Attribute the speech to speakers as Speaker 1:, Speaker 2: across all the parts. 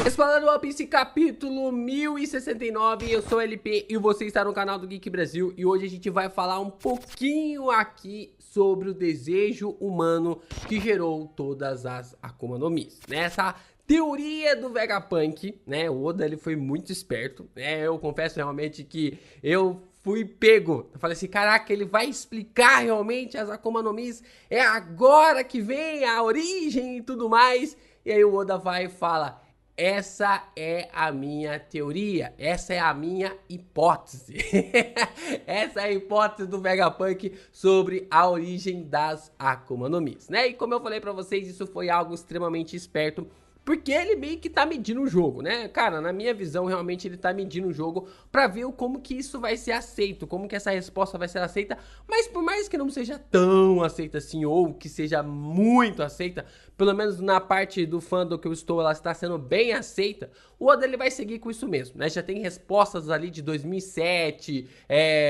Speaker 1: Explorando One Piece capítulo 1069, eu sou o LP e você está no canal do Geek Brasil. E hoje a gente vai falar um pouquinho aqui sobre o desejo humano que gerou todas as Akuma no Mis, né? Essa teoria do Vegapunk, né? O Oda, ele foi muito esperto, né? Eu confesso realmente que eu fui pego. Eu falei assim, caraca, ele vai explicar realmente as Akuma no Mis, é agora que vem a origem e tudo mais. E aí o Oda vai e fala, essa é a minha teoria, essa é a minha hipótese. Essa é a hipótese do Vegapunk sobre a origem das Akuma no Mis, né? E como eu falei pra vocês, isso foi algo extremamente esperto, porque ele meio que tá medindo o jogo, né? Cara, na minha visão, realmente ele tá medindo o jogo pra ver como que isso vai ser aceito, como que essa resposta vai ser aceita. Mas por mais que não seja tão aceita assim, ou que seja muito aceita, pelo menos na parte do fandom que eu estou, ela está sendo bem aceita, o Oda ele vai seguir com isso mesmo, né? Já tem respostas ali de 2007,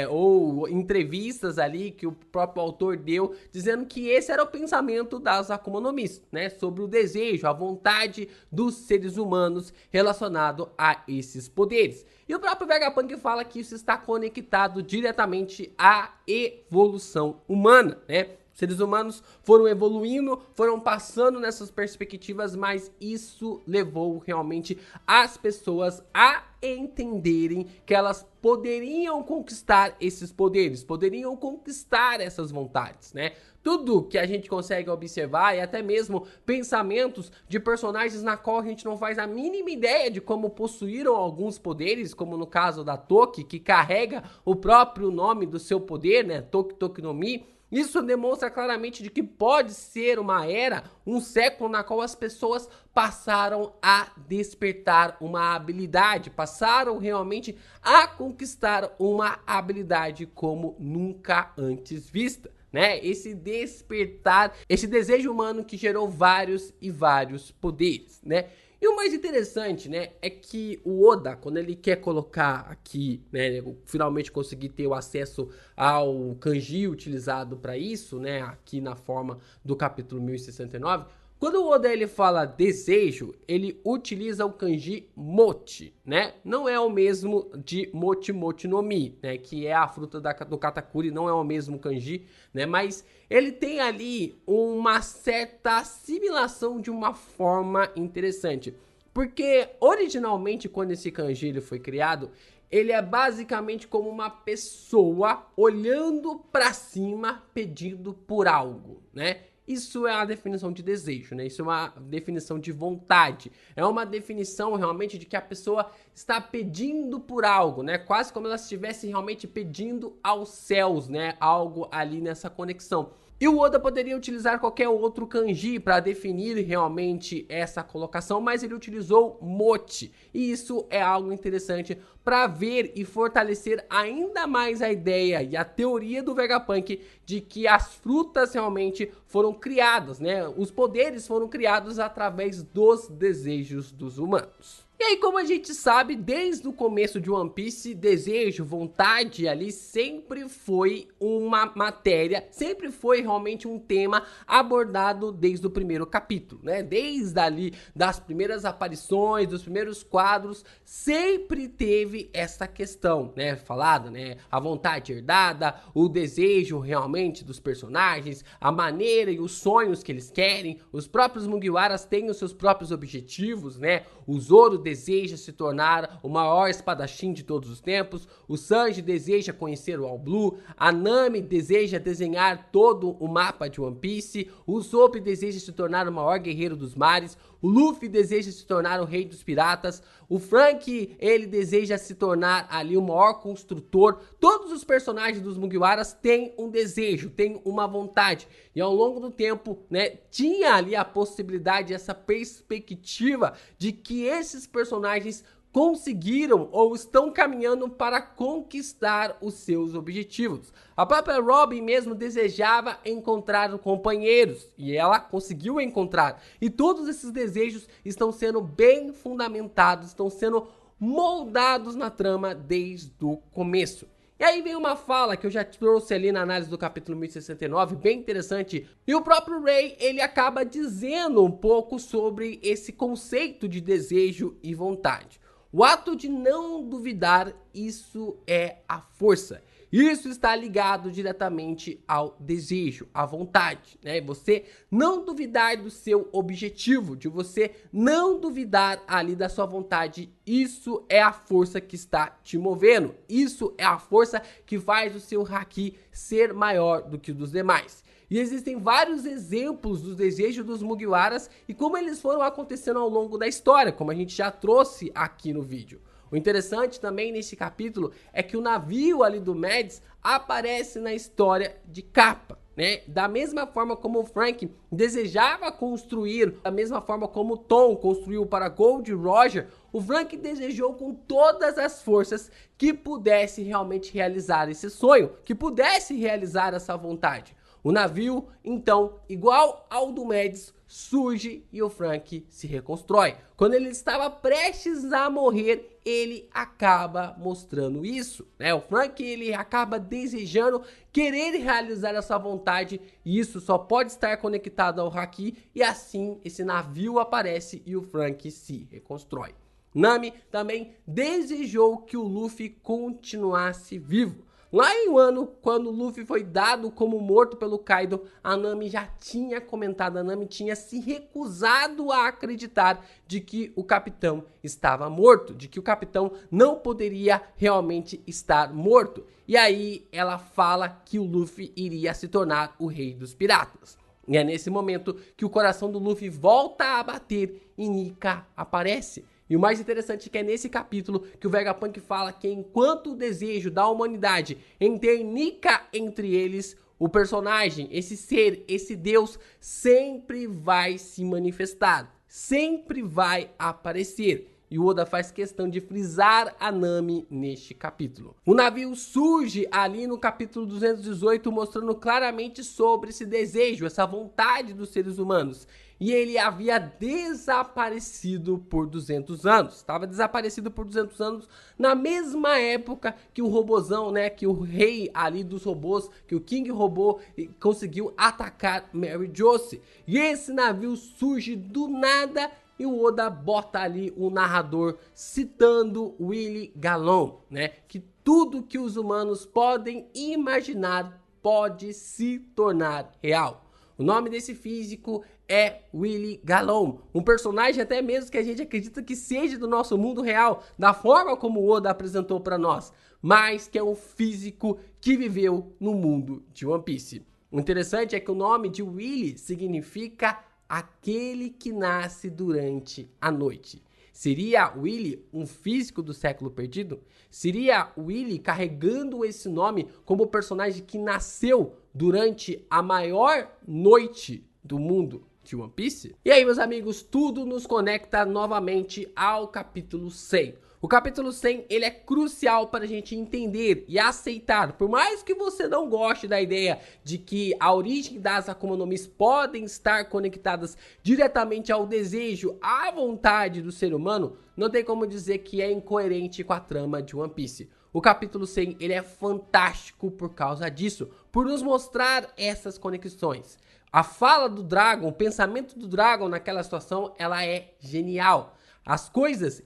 Speaker 1: ou entrevistas ali que o próprio autor deu, dizendo que esse era o pensamento das Akuma no Mis, né? Sobre o desejo, a vontade dos seres humanos relacionado a esses poderes. E o próprio Vegapunk fala que isso está conectado diretamente à evolução humana, né? Seres humanos foram evoluindo, foram passando nessas perspectivas, mas isso levou realmente as pessoas a entenderem que elas poderiam conquistar esses poderes, poderiam conquistar essas vontades, né? Tudo que a gente consegue observar e até mesmo pensamentos de personagens na qual a gente não faz a mínima ideia de como possuíram alguns poderes, como no caso da Toki, que carrega o próprio nome do seu poder, né? Toki Toki no Mi. Isso demonstra claramente de que pode ser uma era, um século na qual as pessoas passaram a despertar uma habilidade, passaram realmente a conquistar uma habilidade como nunca antes vista, né? Esse despertar, esse desejo humano que gerou vários e vários poderes, né? E o mais interessante, né, é que o Oda, quando ele quer colocar aqui, né, finalmente conseguir ter o acesso ao kanji utilizado para isso, né, aqui na forma do capítulo 1069, quando o Oda ele fala desejo, ele utiliza o kanji mochi, né? Não é o mesmo de mochi mochi no mi, né? Que é a fruta do katakuri, não é o mesmo kanji, né? Mas ele tem ali uma certa assimilação de uma forma interessante. Porque originalmente quando esse kanji ele foi criado, ele é basicamente como uma pessoa olhando para cima pedindo por algo, né? Isso é a definição de desejo, né? Isso é uma definição de vontade. É uma definição realmente de que a pessoa está pedindo por algo, né? Quase como ela estivesse realmente pedindo aos céus, né? Algo ali nessa conexão. E o Oda poderia utilizar qualquer outro kanji para definir realmente essa colocação, mas ele utilizou mochi. E isso é algo interessante para ver e fortalecer ainda mais a ideia e a teoria do Vegapunk de que as frutas realmente foram criadas, né? Os poderes foram criados através dos desejos dos humanos. E aí, como a gente sabe, desde o começo de One Piece, desejo, vontade ali sempre foi uma matéria, sempre foi realmente um tema abordado desde o primeiro capítulo, né? Desde ali das primeiras aparições, dos primeiros quadros, sempre teve essa questão, né? Falada, né? A vontade herdada, o desejo realmente dos personagens, a maneira e os sonhos que eles querem. Os próprios Mugiwaras têm os seus próprios objetivos, né? O Zoro deseja se tornar o maior espadachim de todos os tempos, o Sanji deseja conhecer o All Blue, a Nami deseja desenhar todo o mapa de One Piece, o Usopp deseja se tornar o maior guerreiro dos mares, o Luffy deseja se tornar o rei dos piratas, o Frank, ele deseja se tornar ali o maior construtor. Todos os personagens dos Mugiwaras têm um desejo, têm uma vontade. E ao longo do tempo, né, tinha ali a possibilidade, essa perspectiva de que esses personagens conseguiram ou estão caminhando para conquistar os seus objetivos. A própria Robin mesmo desejava encontrar companheiros e ela conseguiu encontrar. E todos esses desejos estão sendo bem fundamentados, estão sendo moldados na trama desde o começo. E aí vem uma fala que eu já trouxe ali na análise do capítulo 1069, bem interessante. E o próprio Rey, ele acaba dizendo um pouco sobre esse conceito de desejo e vontade. O ato de não duvidar, isso é a força. Isso está ligado diretamente ao desejo, à vontade, né? Você não duvidar do seu objetivo, de você não duvidar ali da sua vontade, isso é a força que está te movendo. Isso é a força que faz o seu haki ser maior do que o dos demais. E existem vários exemplos dos desejos dos Mugiwaras e como eles foram acontecendo ao longo da história, como a gente já trouxe aqui no vídeo. O interessante também nesse capítulo é que o navio ali do Mads aparece na história de capa, né? Da mesma forma como o Frank desejava construir, da mesma forma como o Tom construiu para Gold Roger, o Frank desejou com todas as forças que pudesse realmente realizar esse sonho, que pudesse realizar essa vontade. O navio, então, igual ao do Mads, surge e o Frank se reconstrói. Quando ele estava prestes a morrer, ele acaba mostrando isso, né? O Frank, ele acaba desejando, querer realizar essa vontade, e isso só pode estar conectado ao haki, e assim esse navio aparece e o Frank se reconstrói. Nami também desejou que o Luffy continuasse vivo. Lá em Wano, quando o Luffy foi dado como morto pelo Kaido, a Nami já tinha comentado, a Nami tinha se recusado a acreditar de que o capitão estava morto, de que o capitão não poderia realmente estar morto. E aí ela fala que o Luffy iria se tornar o rei dos piratas. E é nesse momento que o coração do Luffy volta a bater e Nika aparece. E o mais interessante é que é nesse capítulo que o Vegapunk fala que enquanto o desejo da humanidade em ter Nika entre eles, o personagem, esse ser, esse Deus, sempre vai se manifestar, sempre vai aparecer. E o Oda faz questão de frisar a Nami neste capítulo. O navio surge ali no capítulo 218, mostrando claramente sobre esse desejo, essa vontade dos seres humanos. E ele havia desaparecido por 200 anos. Estava desaparecido por 200 anos na mesma época que o robozão, né? Que o rei ali dos robôs, que o King Robô conseguiu atacar Mary Josie. E esse navio surge do nada e o Oda bota ali o narrador citando Willie Galon, né? Que tudo que os humanos podem imaginar pode se tornar real. O nome desse físico é Willie Galon, um personagem até mesmo que a gente acredita que seja do nosso mundo real, da forma como o Oda apresentou para nós, mas que é um físico que viveu no mundo de One Piece. O interessante é que o nome de Willie significa aquele que nasce durante a noite. Seria Willie um físico do século perdido? Seria Willie carregando esse nome como o personagem que nasceu durante a maior noite do mundo de One Piece? E aí, meus amigos, tudo nos conecta novamente ao capítulo 100. O capítulo 100, ele é crucial para a gente entender e aceitar, por mais que você não goste da ideia de que a origem das Akuma no Mis podem estar conectadas diretamente ao desejo, à vontade do ser humano, não tem como dizer que é incoerente com a trama de One Piece. O capítulo 100, ele é fantástico por causa disso, por nos mostrar essas conexões. A fala do Dragon, o pensamento do Dragon naquela situação, ela é genial.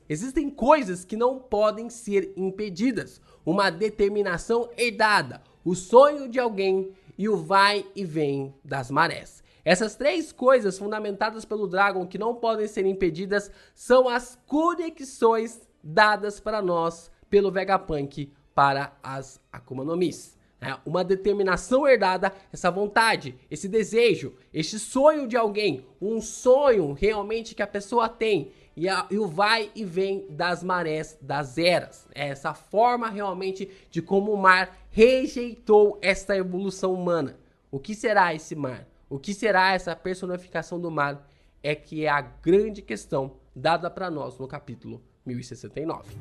Speaker 1: Existem coisas que não podem ser impedidas. Uma determinação herdada, o sonho de alguém e o vai e vem das marés. Essas três coisas fundamentadas pelo Dragon que não podem ser impedidas são as conexões dadas para nós pelo Vegapunk para as Akuma no Mis. Uma determinação herdada, essa vontade, esse desejo, este sonho de alguém, um sonho realmente que a pessoa tem, e o vai e vem das marés, das eras. Essa forma realmente de como o mar rejeitou esta evolução humana. O que será esse mar? O que será essa personificação do mar? É que é a grande questão dada para nós no capítulo 1069.